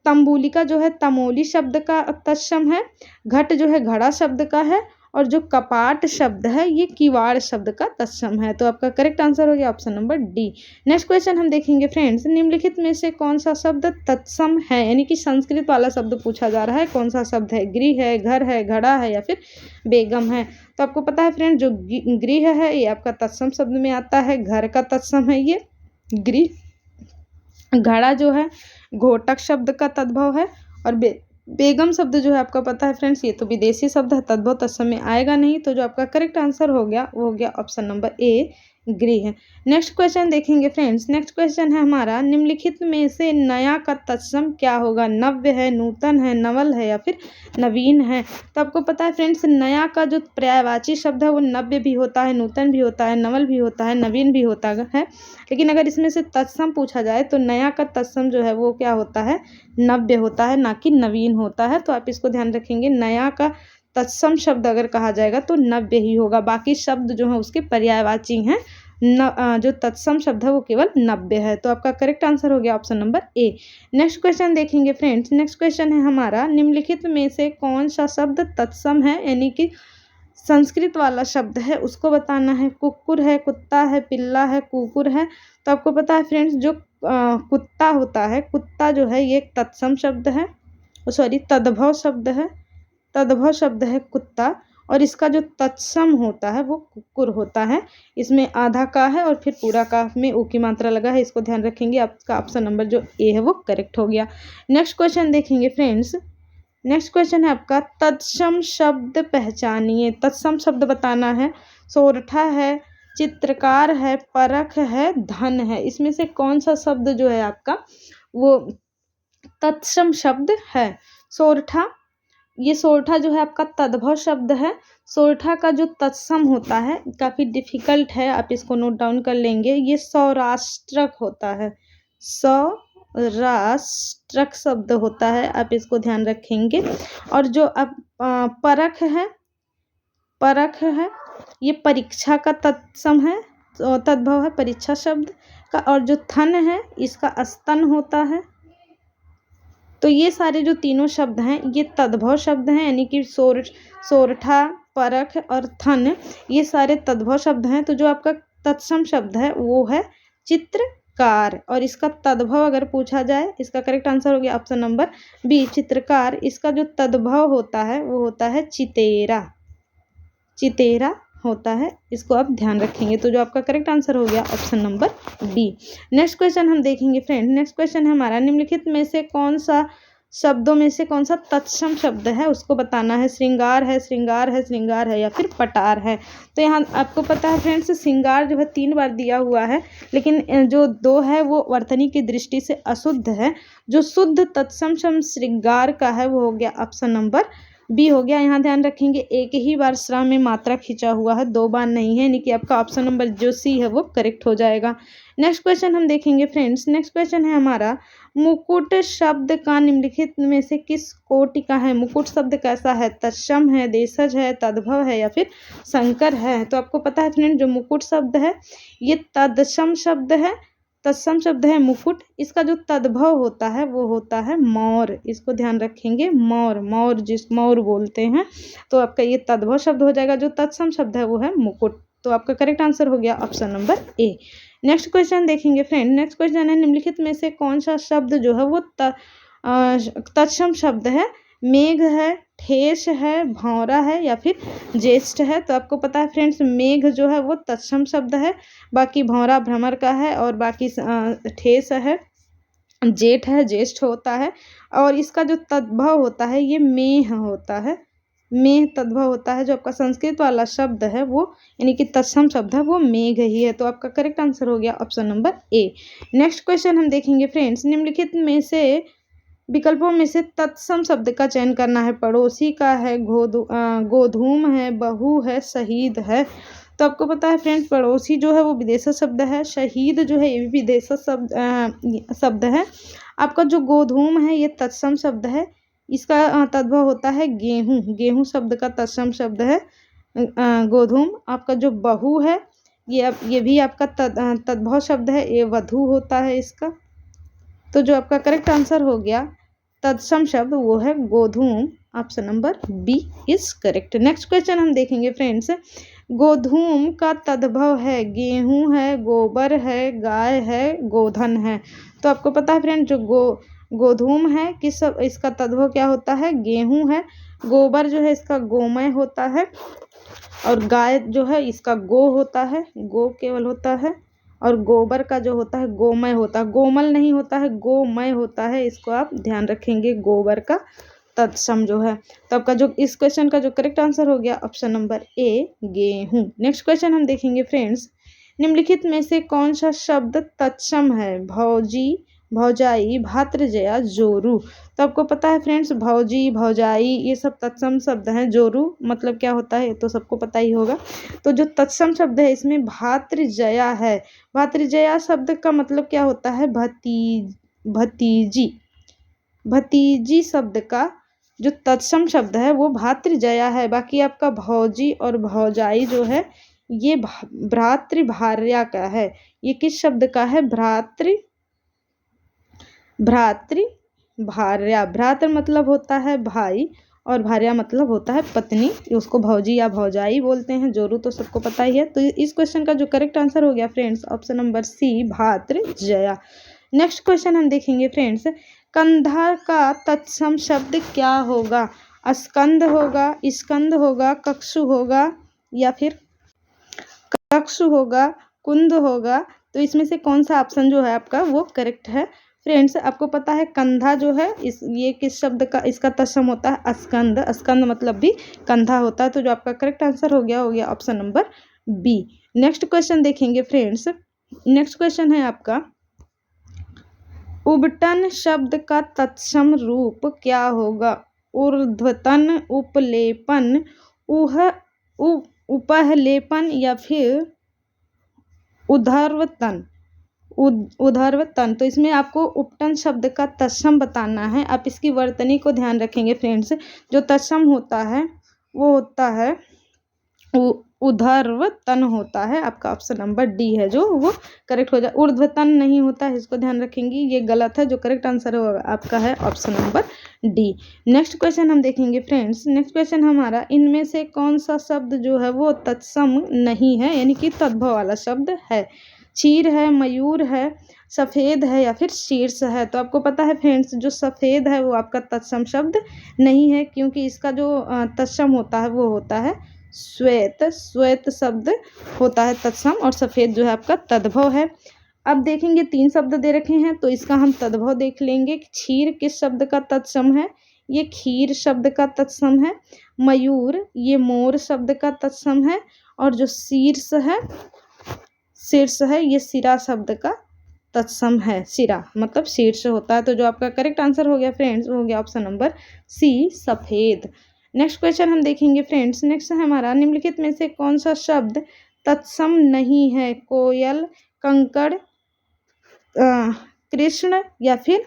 तंबूलिका जो है तमोली शब्द का तत्सम है। घट जो है घड़ा शब्द का है। और जो कपाट शब्द है ये किवाड़ शब्द का तत्सम है। तो आपका करेक्ट आंसर हो गया option number D. Next question हम देखेंगे फ्रेंड्स। निम्नलिखित में से कौन सा शब्द तत्सम है, यानी कि संस्कृत वाला शब्द पूछा जा रहा है। कौन सा शब्द है, गृह है, घर है, घड़ा है या फिर बेगम है। तो आपको पता है फ्रेंड जो गृह है ये आपका तत्सम शब्द में आता है। घर का तत्सम है ये गृह। घड़ा जो है घोटक शब्द का तद्भव है। और बेगम शब्द जो है आपका पता है फ्रेंड्स ये तो विदेशी शब्द है, तद्भव तत्सम में आएगा नहीं। तो जो आपका करेक्ट आंसर हो गया वो हो गया ऑप्शन नंबर ए, गृह। नेक्स्ट क्वेश्चन देखेंगे फ्रेंड्स। नेक्स्ट क्वेश्चन है हमारा। निम्नलिखित में से नया का तत्सम क्या होगा। नव्य है, नूतन है, नवल है या फिर नवीन है। तो आपको पता है फ्रेंड्स नया का जो पर्यायवाची शब्द है वो नव्य भी होता है, नूतन भी होता है, नवल भी होता है, नवीन भी होता है। लेकिन अगर इसमें से तत्सम पूछा जाए तो नया का तत्सम जो है वो क्या होता है, नव्य होता है, ना कि नवीन होता है। तो आप इसको ध्यान रखेंगे। नया का तत्सम शब्द अगर कहा जाएगा तो नव्य ही होगा। बाकी शब्द जो है उसके पर्यायवाची हैं। जो तत्सम शब्द है वो केवल नव्य है। तो आपका करेक्ट आंसर हो गया ऑप्शन नंबर ए। नेक्स्ट क्वेश्चन देखेंगे फ्रेंड्स। नेक्स्ट क्वेश्चन है हमारा। निम्नलिखित में से कौन सा शब्द तत्सम है, यानी कि संस्कृत वाला शब्द है, उसको बताना है। कुक्कुर है, कुत्ता है, पिल्ला है, कुकुर है। तो आपको पता है फ्रेंड्स जो कुत्ता होता है, कुत्ता जो है ये एक तत्सम शब्द है, सॉरी तद्भव शब्द है। तद्भव शब्द है कुत्ता। और इसका जो तत्सम होता है वो कुक्कुर होता है। इसमें आधा का है और फिर पूरा का में ऊ की मात्रा लगा है। इसको ध्यान रखेंगे। आपका ऑप्शन नंबर जो ए है वो करेक्ट हो गया। नेक्स्ट क्वेश्चन देखेंगे फ्रेंड्स। नेक्स्ट क्वेश्चन है आपका तत्सम शब्द पहचानिए। तत्सम शब्द बताना है। सोरठा है, चित्रकार है, परख है, धन है। इसमें से कौन सा शब्द जो है आपका वो तत्सम शब्द है। सोरठा, ये सोरठा जो है आपका तद्भव शब्द है। सोरठा का जो तत्सम होता है काफ़ी डिफिकल्ट है, आप इसको नोट डाउन कर लेंगे। ये सौराष्ट्रक होता है। सौराष्ट्रक शब्द होता है, आप इसको ध्यान रखेंगे। और जो अब परख है, परख है ये परीक्षा का तत्सम है, तद्भव है परीक्षा शब्द का। और जो थन है इसका स्तन होता है। तो ये सारे जो तीनों शब्द हैं ये तद्भव शब्द हैं, यानी कि सोरठा, परख और थन ये सारे तद्भव शब्द हैं। तो जो आपका तत्सम शब्द है वो है चित्रकार। और इसका तद्भव अगर पूछा जाए, इसका करेक्ट आंसर हो गया ऑप्शन नंबर बी, चित्रकार। इसका जो तद्भव होता है वो होता है चितेरा। चितेरा होता है, इसको आप ध्यान रखेंगे। तो जो आपका करेक्ट आंसर हो गया option number B. Next question हम देखेंगे फ्रेंड। नेक्स्ट क्वेश्चन है हमारा। निम्नलिखित में से कौन सा शब्दों में से कौन सा तत्सम शब्द है उसको बताना है। श्रृंगार है, श्रृंगार है, श्रृंगार है या फिर पटार है। तो यहाँ आपको पता है फ्रेंड्स, श्रृंगार जो है 3 बार दिया हुआ है, लेकिन जो 2 है वो वर्तनी की दृष्टि से अशुद्ध है। जो शुद्ध तत्सम शब्द श्रृंगार का है वो हो गया ऑप्शन नंबर बी हो गया। यहाँ ध्यान रखेंगे एक ही बार श्रा में मात्रा खींचा हुआ है, 2 बार नहीं है, यानी कि आपका ऑप्शन नंबर जो सी है वो करेक्ट हो जाएगा। नेक्स्ट क्वेश्चन हम देखेंगे फ्रेंड्स। नेक्स्ट क्वेश्चन है हमारा, मुकुट शब्द का निम्नलिखित में से किस कोटि का है। मुकुट शब्द कैसा है, तत्सम है, देशज है, तद्भव है या फिर संकर है। तो आपको पता है फ्रेंड, जो मुकुट शब्द है ये तत्सम शब्द है, तत्सम शब्द है मुकुट। इसका जो तद्भव होता है वो होता है मौर, इसको ध्यान रखेंगे, मौर, मौर जिस मौर बोलते हैं। तो आपका ये तद्भव शब्द हो जाएगा, जो तत्सम शब्द है वो है मुकुट। तो आपका करेक्ट आंसर हो गया ऑप्शन नंबर ए। नेक्स्ट क्वेश्चन देखेंगे फ्रेंड। नेक्स्ट क्वेश्चन है, निम्नलिखित में से कौन सा शब्द जो है वो तत्सम शब्द है। मेघ है, ठेस है, भौरा है या फिर ज्येष्ठ है। तो आपको पता है फ्रेंड्स, मेघ जो है वो तत्सम शब्द है, बाकी भौरा भ्रमर का है और बाकी ठेस है, जेठ है, ज्येष्ठ होता है। और इसका जो तद्भव होता है ये मेह होता है, मेह तद्भव होता है। जो आपका संस्कृत वाला शब्द है वो यानी कि तत्सम शब्द है वो मेघ ही है। तो आपका करेक्ट आंसर हो गया ऑप्शन नंबर ए। नेक्स्ट क्वेश्चन हम देखेंगे फ्रेंड्स। निम्नलिखित में से विकल्पों में से तत्सम शब्द का चयन करना है। पड़ोसी का है, गोधूम है, बहु है, शहीद है। तो आपको पता है फ्रेंड्स, पड़ोसी जो है वो विदेशी शब्द है, शहीद जो है ये भी विदेशी शब्द है। आपका जो गोधूम है ये तत्सम शब्द है, इसका तद्भव होता है गेहूं, गेहूं शब्द का तत्सम शब्द है गोधूम। आपका जो बहु है ये भी आपका तद्भव शब्द है, ये वधु होता है इसका। तो जो आपका करेक्ट आंसर हो गया तत्सम शब्द वो है गोधूम, option number B is correct. Next question हम देखेंगे फ्रेंड्स। गोधूम का तद्भव है, गेहूं है, गोबर है, गाय है, गोधन है। तो आपको पता है फ्रेंड, जो गोधूम है किस इसका तद्भव क्या होता है, गेहूं है। गोबर जो है इसका गोमय होता है, और गाय जो है इसका गो होता है, गो केवल होता है। और गोबर का जो होता है गोमय होता है, गोमल नहीं होता है, गोमय होता है। इसको आप ध्यान रखेंगे, गोबर का तत्सम जो है। तो आपका जो इस क्वेश्चन का जो करेक्ट आंसर हो गया ऑप्शन नंबर ए, गेहूं। नेक्स्ट क्वेश्चन हम देखेंगे फ्रेंड्स। निम्नलिखित में से कौन सा शब्द तत्सम है। भौजी, भौजाई, भातृजया, जोरू। तो आपको पता है फ्रेंड्स, भौजी, भौजाई ये सब तत्सम शब्द हैं। जोरू मतलब क्या होता है ये तो सबको पता ही होगा। तो जो तत्सम शब्द है इसमें भातृजया है। भातृजया शब्द का मतलब क्या होता है, भतीजी। भतीजी शब्द का जो तत्सम शब्द है वो भातृजया है। बाकी आपका भौजी और भौजाई जो है ये भ्रातृभार्या का है। ये किस शब्द का है, भ्रातृभार्या। भ्रातृ मतलब होता है भाई और भार्या मतलब होता है पत्नी, उसको भौजी या भौजाई बोलते हैं। जोरू तो सबको पता ही है। तो इस क्वेश्चन का जो करेक्ट आंसर हो गया फ्रेंड्स ऑप्शन नंबर सी, भातृजया। नेक्स्ट क्वेश्चन हम देखेंगे फ्रेंड्स। कंधा का तत्सम शब्द क्या होगा। स्कंद होगा, स्कंद होगा, कक्षु होगा या फिर कक्षु होगा, कुंद होगा। तो इसमें से कौन सा ऑप्शन जो है आपका वो करेक्ट है फ्रेंड्स। आपको पता है कंधा जो है ये किस शब्द का, इसका तत्सम होता है स्कंद। स्कंद मतलब भी कंधा होता है। तो जो आपका करेक्ट आंसर हो गया option number B. Next question देखेंगे फ्रेंड्स। नेक्स्ट क्वेश्चन है आपका, उबटन शब्द का तत्सम रूप क्या होगा। ऊर्ध्वतन, उपलेपन, उपहलेपन या फिर ऊर्ध्वतन। ऊर्ध्वतन। तो इसमें आपको उपटन शब्द का तत्सम बताना है। आप इसकी वर्तनी को ध्यान रखेंगे फ्रेंड्स। जो तत्सम होता है वो होता है ऊर्ध्वतन होता है। आपका ऑप्शन नंबर डी है जो वो करेक्ट हो जाए। ऊर्ध्वतन नहीं होता है, इसको ध्यान रखेंगे, ये गलत है। जो करेक्ट आंसर होगा आपका है option number D. Next question हम देखेंगे फ्रेंड्स। नेक्स्ट क्वेश्चन हमारा, इनमें से कौन सा शब्द जो है वो तत्सम नहीं है, यानी कि तद्भव वाला शब्द है। क्षीर है, मयूर है, सफ़ेद है या फिर शीर्ष है। तो आपको पता है फ्रेंड्स, जो सफ़ेद है वो आपका तत्सम शब्द नहीं है, क्योंकि इसका जो तत्सम होता है वो होता है श्वेत। श्वेत शब्द होता है तत्सम, और सफ़ेद जो है आपका तद्भव है। अब देखेंगे 3 शब्द दे रखे हैं तो इसका हम तद्भव देख लेंगे। क्षीर किस शब्द का तत्सम है? ये खीर शब्द का तत्सम है। मयूर ये मोर शब्द का तत्सम है। और जो शीर्ष है ये सिरा शब्द का तत्सम है। सिरा मतलब शीर्ष होता है। तो जो आपका करेक्ट आंसर हो गया फ्रेंड्स वो हो गया ऑप्शन नंबर सी, सफेद। नेक्स्ट क्वेश्चन हम देखेंगे फ्रेंड्स। नेक्स्ट है हमारा, निम्नलिखित में से कौन सा शब्द तत्सम नहीं है? कोयल, कंकड़, कृष्ण या फिर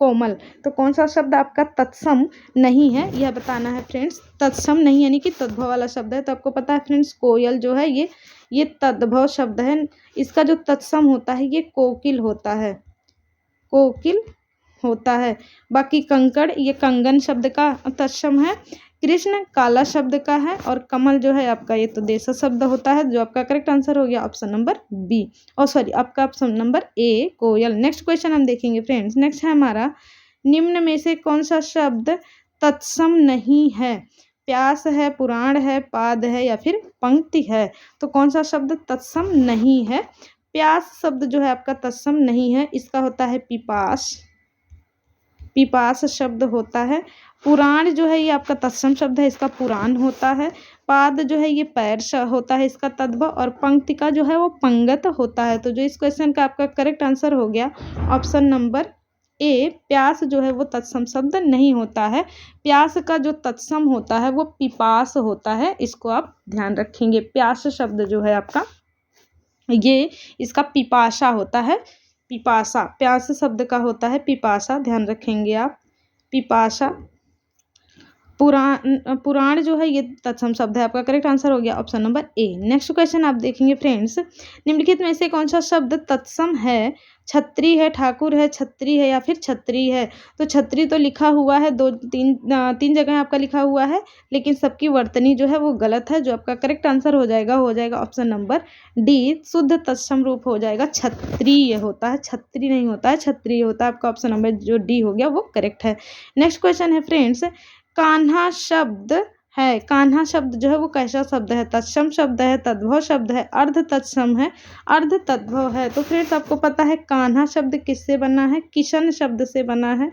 कोमल। तो कौन सा शब्द आपका तत्सम नहीं है यह बताना है फ्रेंड्स। तत्सम नहीं यानी कि तद्भव वाला शब्द है। तो आपको पता है फ्रेंड्स कोयल जो है ये तद्भव शब्द है। इसका जो तत्सम होता है ये कोकिल होता है, कोकिल होता है। बाकी कंकड़ ये कंगन शब्द का तत्सम है। कृष्ण काला शब्द का है। और कमल जो है आपका ये तो देशज शब्द होता है। जो आपका करेक्ट आंसर हो गया ऑप्शन नंबर बी, आपका ऑप्शन नंबर ए, कोयल। नेक्स्ट क्वेश्चन हम देखेंगे फ्रेंड्स। नेक्स्ट है हमारा, निम्न में से कौन सा शब्द तत्सम नहीं है? प्यास है, पुराण है, पाद है या फिर पंक्ति है। तो कौन सा शब्द तत्सम नहीं है? प्यास शब्द जो है आपका तत्सम नहीं है। इसका होता है पिपास, पिपास शब्द होता है। पुराण जो है ये आपका तत्सम शब्द है, इसका पुराण होता है। पाद जो है ये पैर होता है, इसका तद्भव। और पंक्तिका जो है वो पंगत होता है। तो जो इस क्वेश्चन का आपका करेक्ट आंसर हो गया ऑप्शन नंबर ए, प्यास जो है वो तत्सम शब्द नहीं होता है। प्यास का जो तत्सम होता है वो पिपास होता है। इसको आप ध्यान रखेंगे। प्यास शब्द जो है आपका ये इसका पिपासा होता है। पिपासा प्यास शब्द का होता है पिपासा, ध्यान रखेंगे आप, पिपासा। पुराण जो है ये तत्सम शब्द है। आपका करेक्ट आंसर हो गया ऑप्शन नंबर ए। नेक्स्ट क्वेश्चन आप देखेंगे फ्रेंड्स। निम्नलिखित में से कौन सा शब्द तत्सम है? छत्री है, ठाकुर है, छत्री है या फिर छत्री है। तो छत्री तो लिखा हुआ है तीन जगह आपका लिखा हुआ है, लेकिन सबकी वर्तनी जो है वो गलत है। जो आपका करेक्ट आंसर हो जाएगा ऑप्शन नंबर डी, शुद्ध तत्सम रूप हो जाएगा क्षत्रिय होता है, छत्री नहीं होता है, क्षत्रिय होता है। आपका ऑप्शन नंबर जो डी हो गया वो करेक्ट है। नेक्स्ट क्वेश्चन है फ्रेंड्स, कान्हा शब्द है, कान्हा शब्द जो है वो कैसा शब्द है? तत्सम शब्द है, तद्भव शब्द है, अर्ध तत्सम है, अर्ध तद्भव है। तो फ्रेंड्स आपको पता है कान्हा शब्द किससे बना है? किशन शब्द से बना है,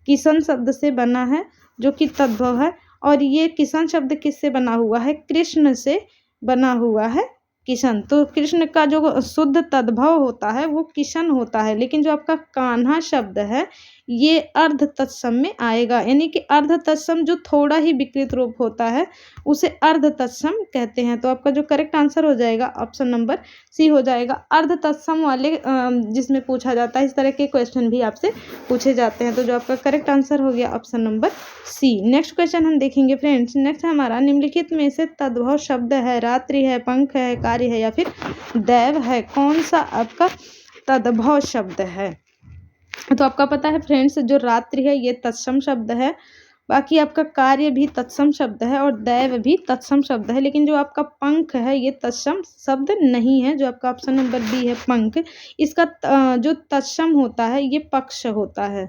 किशन शब्द से बना है जो कि तद्भव है। और ये किशन शब्द किससे बना हुआ है? कृष्ण से बना हुआ है, किशन। तो कृष्ण का जो शुद्ध तद्भव होता है वो किशन होता है। लेकिन जो आपका कान्हा शब्द है ये अर्ध तत्सम में आएगा, यानी कि अर्ध तत्सम जो थोड़ा ही विकृत रूप होता है उसे अर्ध तत्सम कहते हैं। तो आपका जो करेक्ट आंसर हो जाएगा ऑप्शन नंबर सी हो जाएगा। अर्ध तत्सम वाले जिसमें पूछा जाता है, इस तरह के क्वेश्चन भी आपसे पूछे जाते हैं। तो जो आपका करेक्ट आंसर हो गया option number C. Next question हम देखेंगे फ्रेंड्स। नेक्स्ट हमारा, निम्नलिखित में से तद्भव शब्द है? रात्रि है, पंख है, कार्य है या फिर दैव है। कौन सा आपका तद्भव शब्द है? तो आपका पता है फ्रेंड्स जो रात्रि है ये तत्सम शब्द है। बाकी आपका कार्य भी तत्सम शब्द है और दैव भी तत्सम शब्द है। लेकिन जो आपका पंख है ये तत्सम शब्द नहीं है। जो आपका ऑप्शन नंबर बी है पंख, इसका जो तत्सम होता है ये पक्ष होता है,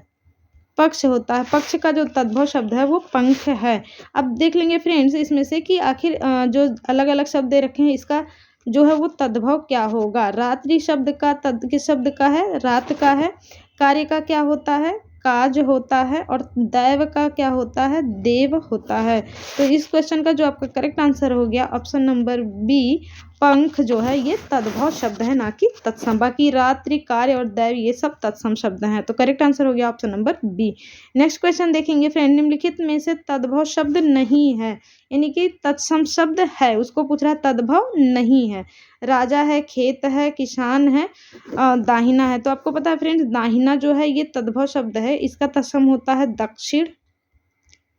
पक्ष होता है। पक्ष का जो तद्भव शब्द है वो पंख है। अब देख लेंगे फ्रेंड्स इसमें से कि आखिर जो अलग अलग शब्द दे रखे हैं इसका जो है वो तद्भव क्या होगा। रात्रि शब्द का किस शब्द का है? रात का है। कार्य का क्या होता है? काज होता है। और दैव का क्या होता है? देव होता है। तो इस क्वेश्चन का जो आपका करेक्ट आंसर हो गया ऑप्शन नंबर बी, पंख जो है ये तद्भव शब्द है, ना कि तत्सम। बाकी रात्रि, कार्य और दैव ये सब तत्सम शब्द हैं। तो करेक्ट आंसर हो गया option number B. Next question देखेंगे फ्रेंड, निम्नलिखित में से तद्भव शब्द नहीं है, यानी कि तत्सम शब्द है, उसको पूछ रहा है तद्भव नहीं है। राजा है, खेत है, किसान है, दाहिना है। तो आपको पता है फ्रेंड्स दाहिना जो है ये तद्भव शब्द है, इसका तत्सम होता है दक्षिण,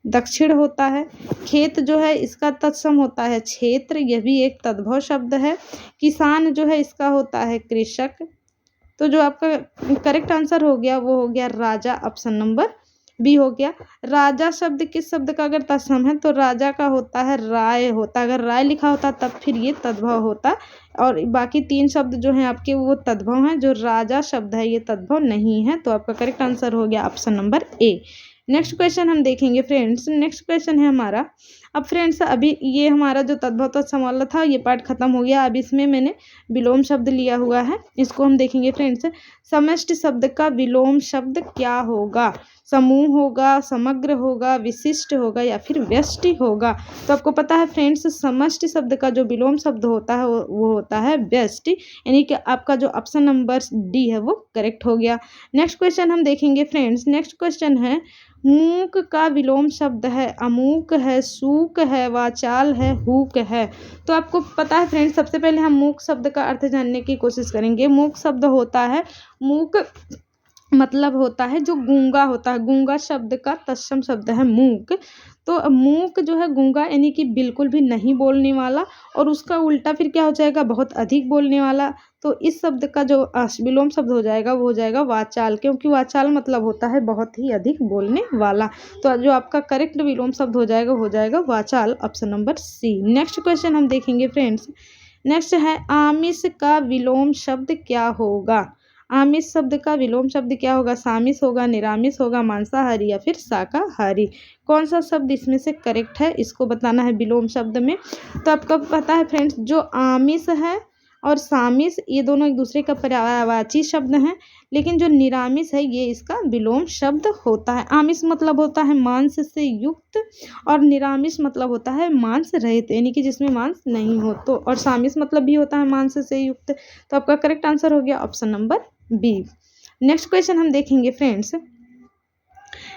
दक्षिण होता है। खेत जो है इसका तत्सम होता है क्षेत्र, यह भी एक तद्भव शब्द है। किसान जो है इसका होता है कृषक। तो जो आपका करेक्ट आंसर हो गया वो हो गया राजा, ऑप्शन नंबर बी हो गया। राजा शब्द किस शब्द का अगर तत्सम है तो राजा का होता है राय होता, अगर राय लिखा होता तब फिर ये तद्भव होता। और बाकी तीन शब्द जो हैं आपके वो तद्भव हैं, जो राजा शब्द है ये तद्भव नहीं है। तो आपका करेक्ट आंसर हो गया ऑप्शन नंबर ए। नेक्स्ट क्वेश्चन हम देखेंगे फ्रेंड्स। नेक्स्ट क्वेश्चन है हमारा, अब फ्रेंड्स अभी ये हमारा जो तद्भव तत्सम वाला था ये पार्ट खत्म हो गया। अब इसमें मैंने विलोम शब्द लिया हुआ है, इसको हम देखेंगे फ्रेंड्स। समष्टि शब्द का विलोम शब्द क्या होगा? समूह होगा, समग्र होगा, विशिष्ट होगा या फिर व्यष्टि होगा? तो आपको पता है फ्रेंड्स समष्टि शब्द का जो विलोम शब्द होता है वो होता है व्यष्टि, यानी कि आपका जो ऑप्शन नंबर डी है वो करेक्ट हो गया। नेक्स्ट क्वेश्चन हम देखेंगे फ्रेंड्स। नेक्स्ट क्वेश्चन है मूक का विलोम शब्द है अमूक है, सूक है, वाचाल है, हूक है। तो आपको पता है फ्रेंड्स, सबसे पहले हम मूक शब्द का अर्थ जानने की कोशिश करेंगे। मूक शब्द होता है, मूक मतलब होता है जो गूंगा होता है। गूंगा शब्द का तत्सम शब्द है मूक। तो मूक जो है गूंगा यानी कि बिल्कुल भी नहीं बोलने वाला, और उसका उल्टा फिर क्या हो जाएगा? बहुत अधिक बोलने वाला। तो इस शब्द का जो विलोम शब्द हो जाएगा वो हो जाएगा वाचाल, क्योंकि वाचाल मतलब होता है बहुत ही अधिक बोलने वाला। तो जो आपका करेक्ट विलोम शब्द हो जाएगा वाचाल, option number C. Next question हम देखेंगे फ्रेंड्स। नेक्स्ट है आमिष का विलोम शब्द क्या होगा? आमिष शब्द का विलोम शब्द क्या होगा? सामिष होगा, निरामिष होगा, मांसाहारी या फिर शाकाहारी? कौन सा शब्द इसमें से करेक्ट है इसको बताना है विलोम शब्द में। तो आपको पता है फ्रेंड्स जो आमिष है और सामिष ये दोनों एक दूसरे का पर्यायवाची शब्द हैं, लेकिन जो निरामिष है ये इसका विलोम शब्द होता है। आमिष मतलब होता है मांस से युक्त और निरामिष मतलब होता है मांस रहित, यानी कि जिसमें मांस नहीं हो। तो और सामिष मतलब भी होता है मांस से युक्त। तो आपका करेक्ट आंसर हो गया option number B. Next question हम देखेंगे फ्रेंड्स।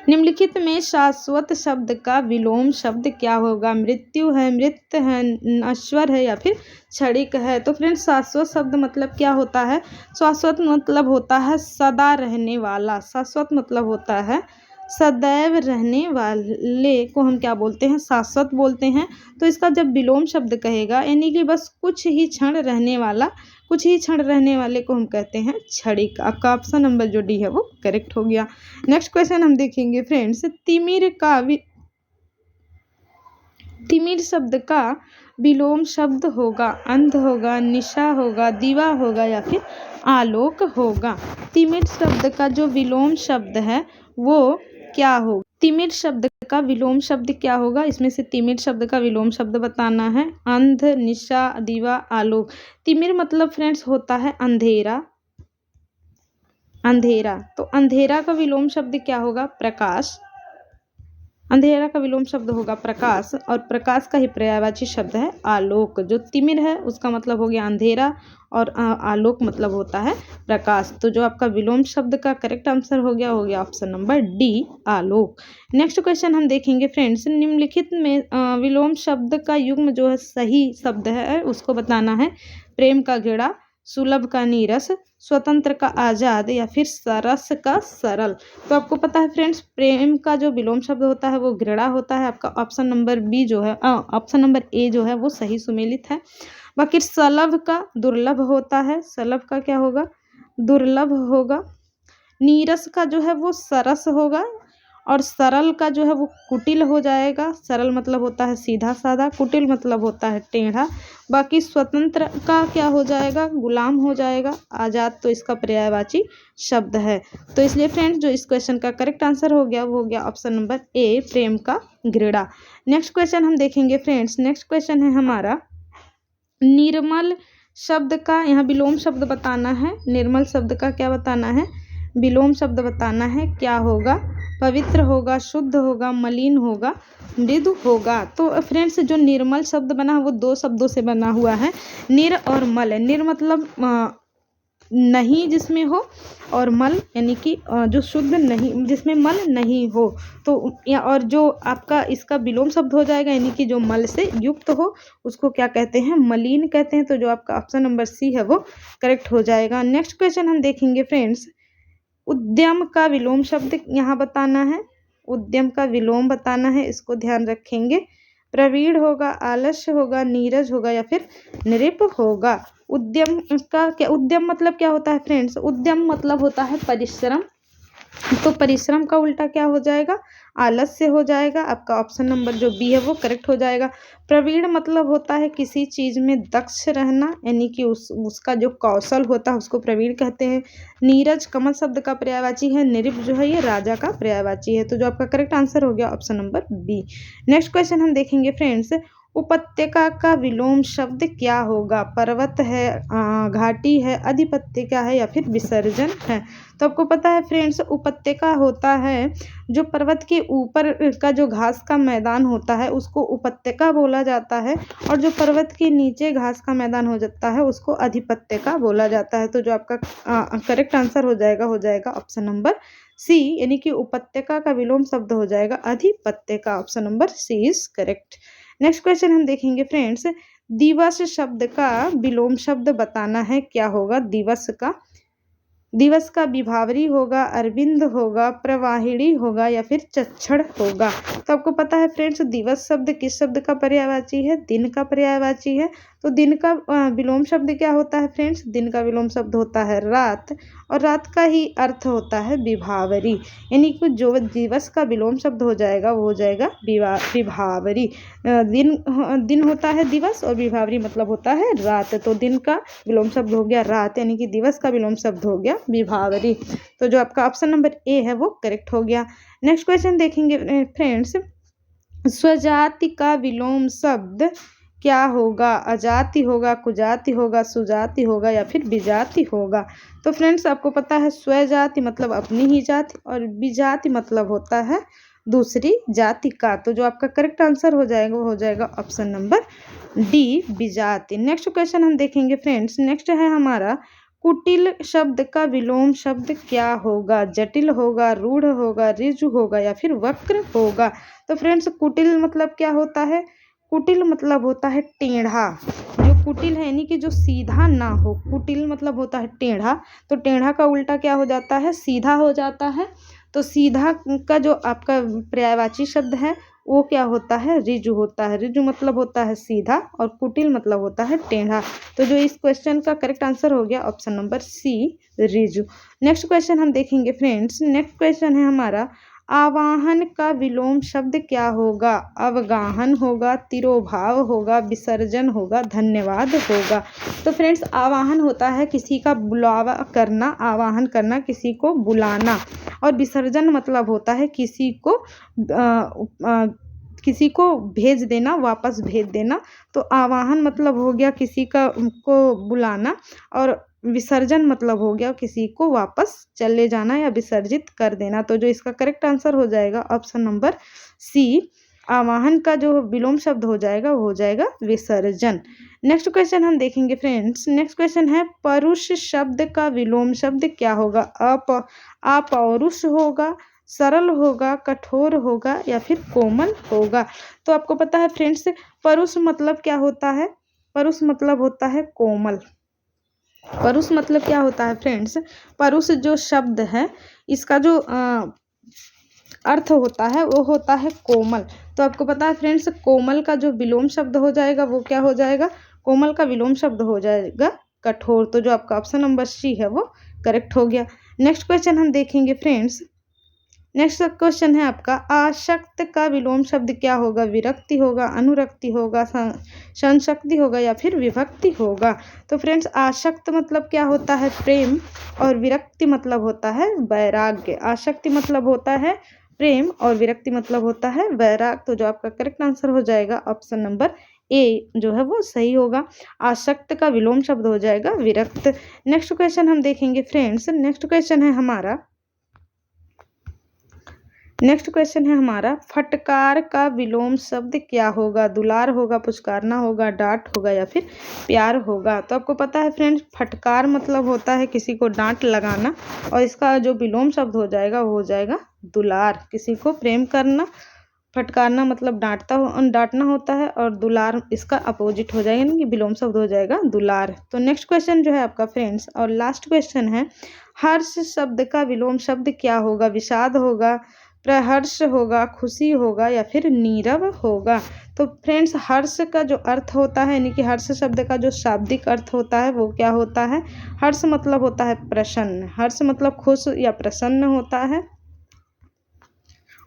निम्नलिखित में शाश्वत शब्द का विलोम शब्द क्या होगा? मृत्यु है, मृत है, नश्वर है या फिर क्षणिक है? तो फ्रेंड्स शाश्वत शब्द मतलब क्या होता है? शाश्वत मतलब होता है सदा रहने वाला। शाश्वत मतलब होता है सदैव रहने वाले को हम क्या बोलते हैं? शाश्वत बोलते हैं। तो इसका जब विलोम शब्द कहेगा यानी कि बस कुछ ही क्षण रहने वाला, कुछ ही क्षण रहने वाले को हम कहते हैं क्षणिक। आपका ऑप्शन नंबर जो डी है वो करेक्ट हो गया। नेक्स्ट क्वेश्चन हम देखेंगे फ्रेंड्स। तिमिर शब्द का विलोम शब्द होगा अंध होगा, निशा होगा, दीवा होगा या फिर आलोक होगा? तिमिर शब्द का जो विलोम शब्द है वो क्या होगा? तिमिर शब्द का विलोम शब्द क्या होगा? इसमें से तिमिर शब्द का विलोम शब्द बताना है। अंध, निशा, दीवा, आलोक। तिमिर मतलब फ्रेंड्स होता है अंधेरा, अंधेरा। तो अंधेरा का विलोम शब्द क्या होगा? प्रकाश। अंधेरा का विलोम शब्द होगा प्रकाश, और प्रकाश का ही पर्यायवाची शब्द है आलोक। जो तिमिर है उसका मतलब हो गया अंधेरा और आलोक मतलब होता है प्रकाश। तो जो आपका विलोम शब्द का करेक्ट आंसर हो गया ऑप्शन नंबर डी आलोक। नेक्स्ट क्वेश्चन हम देखेंगे फ्रेंड्स। निम्नलिखित में विलोम शब्द का युग्म जो है सही शब्द है उसको बताना है। प्रेम का गेड़ा, सुलभ का नीरस, स्वतंत्र का आज़ाद या फिर सरस का सरल? तो आपको पता है फ्रेंड्स प्रेम का जो विलोम शब्द होता है वो घृणा होता है। आपका ऑप्शन नंबर बी जो है ऑप्शन नंबर ए जो है वो सही सुमेलित है। बाकी सलभ का दुर्लभ होता है, सलभ का क्या होगा? दुर्लभ होगा। नीरस का जो है वो सरस होगा, और सरल का जो है वो कुटिल हो जाएगा। सरल मतलब होता है सीधा साधा, कुटिल मतलब होता है टेढ़ा। बाकी स्वतंत्र का क्या हो जाएगा? गुलाम हो जाएगा। आज़ाद तो इसका पर्यायवाची शब्द है। तो इसलिए फ्रेंड्स जो इस क्वेश्चन का करेक्ट आंसर हो गया वो हो गया ऑप्शन नंबर ए प्रेम का घृणा। नेक्स्ट क्वेश्चन हम देखेंगे फ्रेंड्स। नेक्स्ट क्वेश्चन है हमारा निर्मल शब्द का यहाँ विलोम शब्द बताना है। निर्मल शब्द का क्या बताना है? विलोम शब्द बताना है। क्या होगा? पवित्र होगा, शुद्ध होगा, मलिन होगा, मृदु होगा। तो फ्रेंड्स जो निर्मल शब्द बना है वो दो शब्दों से बना हुआ है, निर और मल। निर मतलब नहीं जिसमें हो, और मल यानी कि जो शुद्ध नहीं जिसमें मल नहीं हो। तो और जो आपका इसका विलोम शब्द हो जाएगा यानी कि जो मल से युक्त हो उसको क्या कहते हैं? मलिन कहते हैं। तो जो आपका ऑप्शन नंबर सी है वो करेक्ट हो जाएगा। नेक्स्ट क्वेश्चन हम देखेंगे फ्रेंड्स। उद्यम का विलोम शब्द यहाँ बताना है। उद्यम का विलोम बताना है, इसको ध्यान रखेंगे। प्रवीण होगा, आलस्य होगा, नीरज होगा या फिर नृप होगा? उद्यम का क्या? उद्यम मतलब क्या होता है फ्रेंड्स? उद्यम मतलब होता है परिश्रम, तो परिश्रम का उल्टा क्या हो जाएगा, आलस्य हो जाएगा। आपका ऑप्शन नंबर जो बी है वो करेक्ट हो जाएगा। प्रवीण मतलब होता है किसी चीज में दक्ष रहना, यानी कि उसका जो कौशल होता है उसको प्रवीण कहते हैं। नीरज कमल शब्द का पर्यायवाची है। नृप जो है ये राजा का पर्यायवाची है। तो जो आपका करेक्ट आंसर हो गया option number B. Next question हम देखेंगे फ्रेंड्स, उपत्यका का विलोम शब्द क्या होगा। पर्वत है, घाटी है, अधिपत्यका है या फिर विसर्जन है। तो आपको पता है फ्रेंड्स, उपत्यका होता है जो पर्वत के ऊपर का जो घास का मैदान होता है उसको उपत्यका बोला जाता है, और जो पर्वत के नीचे घास का मैदान हो जाता है उसको अधिपत्यका बोला जाता है। तो जो आपका करेक्ट आंसर हो जाएगा ऑप्शन नंबर सी, यानी कि उपत्यका का विलोम शब्द हो जाएगा अधिपत्यका। Option number C is correct. Next question हम देखेंगे फ्रेंड्स, दिवस शब्द का विलोम शब्द बताना है, क्या होगा। दिवस का विभावरी होगा, अरविंद होगा, प्रवाहिणी होगा या फिर चच्छड़ होगा। तो आपको पता है फ्रेंड्स, दिवस शब्द किस शब्द का पर्यायवाची है, दिन का पर्यायवाची है। तो दिन का विलोम शब्द क्या होता है फ्रेंड्स, दिन का विलोम शब्द होता है रात, और रात का ही अर्थ होता है विभावरी, यानी कि जो दिवस का विलोम शब्द हो जाएगा वो हो जाएगा विभावरी। दिन होता है दिवस और विभावरी मतलब होता है रात। तो दिन का विलोम शब्द हो गया रात, यानी कि दिवस का विलोम शब्द हो गया विभावरी। तो जो आपका ऑप्शन नंबर ए है वो करेक्ट हो गया। नेक्स्ट क्वेश्चन देखेंगे फ्रेंड्स, स्वजाति का विलोम शब्द क्या होगा। अजाति होगा, कुजाति होगा, सुजाति होगा या फिर विजाति होगा। तो फ्रेंड्स आपको पता है स्वजाति मतलब अपनी ही जाति, और विजाति मतलब होता है दूसरी जाति का। तो जो आपका करेक्ट आंसर हो जाएगा वो हो जाएगा ऑप्शन नंबर डी, विजाति। नेक्स्ट क्वेश्चन हम देखेंगे फ्रेंड्स, नेक्स्ट है हमारा, कुटिल शब्द का विलोम शब्द क्या होगा। जटिल होगा, रूढ़ होगा, ऋजु होगा या फिर वक्र होगा। तो फ्रेंड्स कुटिल मतलब क्या होता है, कुटिल मतलब होता है टेढ़ा। जो कुटिल है यानी कि जो सीधा ना हो, कुटिल मतलब होता है टेढ़ा। तो टेढ़ा का उल्टा क्या हो जाता है, सीधा हो जाता है। तो सीधा का जो आपका पर्यायवाची शब्द है वो क्या होता है, ऋजु होता है। ऋजु मतलब होता है सीधा और कुटिल मतलब होता है टेढ़ा। तो जो इस क्वेश्चन का करेक्ट आंसर हो गया ऑप्शन नंबर सी, ऋजु। नेक्स्ट क्वेश्चन हम देखेंगे फ्रेंड्स, नेक्स्ट क्वेश्चन है हमारा, आवाहन का विलोम शब्द क्या होगा। अवगाहन होगा, तिरोभाव होगा, विसर्जन होगा, धन्यवाद होगा। तो फ्रेंड्स आवाहन होता है किसी का बुलावा करना, आवाहन करना किसी को बुलाना, और विसर्जन मतलब होता है किसी को भेज देना, वापस भेज देना। तो आवाहन मतलब हो गया किसी को बुलाना, और विसर्जन मतलब हो गया किसी को वापस चले जाना या विसर्जित कर देना। तो जो इसका करेक्ट आंसर हो जाएगा ऑप्शन नंबर सी, आवाहन का जो विलोम शब्द हो जाएगा वो हो जाएगा विसर्जन। नेक्स्ट क्वेश्चन हम देखेंगे फ्रेंड्स, नेक्स्ट क्वेश्चन है, परुष शब्द का विलोम शब्द क्या होगा। अपौरुष होगा, सरल होगा, कठोर होगा या फिर कोमल होगा। तो आपको पता है फ्रेंड्स, परुष मतलब क्या होता है, परुष मतलब होता है कोमल। परुष मतलब क्या होता है फ्रेंड्स, परुष जो शब्द है इसका जो अर्थ होता है वो होता है कोमल। तो आपको पता है फ्रेंड्स, कोमल का जो विलोम शब्द हो जाएगा वो क्या हो जाएगा, कोमल का विलोम शब्द हो जाएगा कठोर। तो जो आपका ऑप्शन नंबर सी है वो करेक्ट हो गया। नेक्स्ट क्वेश्चन हम देखेंगे फ्रेंड्स, नेक्स्ट क्वेश्चन है आपका, आशक्त का विलोम शब्द क्या होगा। विरक्ति होगा, अनुरक्ति होगा, संशक्ति होगा या फिर विभक्ति होगा। तो फ्रेंड्स आशक्त मतलब क्या होता है, प्रेम, और विरक्ति मतलब होता है वैराग्य। आशक्ति मतलब होता है प्रेम और विरक्ति मतलब होता है वैराग। तो जो आपका करेक्ट आंसर हो जाएगा ऑप्शन नंबर ए जो है वो सही होगा। आशक्त का विलोम शब्द हो जाएगा विरक्त। नेक्स्ट क्वेश्चन हम देखेंगे फ्रेंड्स, नेक्स्ट क्वेश्चन है हमारा, फटकार का विलोम शब्द क्या होगा। दुलार होगा, पुचकारना होगा, डांट होगा या फिर प्यार होगा। तो आपको पता है फ्रेंड्स, फटकार मतलब होता है किसी को डांट लगाना, और इसका जो विलोम शब्द हो जाएगा वो हो जाएगा दुलार। किसी को प्रेम करना, फटकारना मतलब डांटना होता है, और दुलार इसका अपोजिट हो जाएगा, यानी कि विलोम शब्द हो जाएगा दुलार। तो नेक्स्ट क्वेश्चन जो है आपका फ्रेंड्स और लास्ट क्वेश्चन है, हर्ष शब्द का विलोम शब्द क्या होगा। विषाद होगा, प्रहर्ष होगा, खुशी होगा या फिर नीरव होगा। तो फ्रेंड्स हर्ष का जो अर्थ होता है यानी कि हर्ष शब्द का जो शाब्दिक अर्थ होता है वो क्या होता है? हर्ष मतलब होता है प्रसन्न, हर्ष मतलब खुश या प्रसन्न होता है।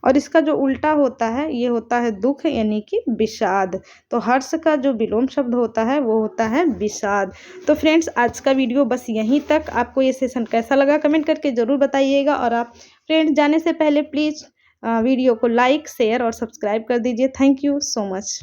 और इसका जो उल्टा होता है ये होता है दुख यानी कि विषाद। तो हर्ष का जो विलोम शब्द होता है वो होता है विषाद। तो फ्रेंड्स आज का वीडियो बस यहीं तक। आपको ये सेशन कैसा लगा कमेंट करके ज़रूर बताइएगा। और आप फ्रेंड्स जाने से पहले प्लीज़ वीडियो को लाइक, शेयर और सब्सक्राइब कर दीजिए। Thank you so much.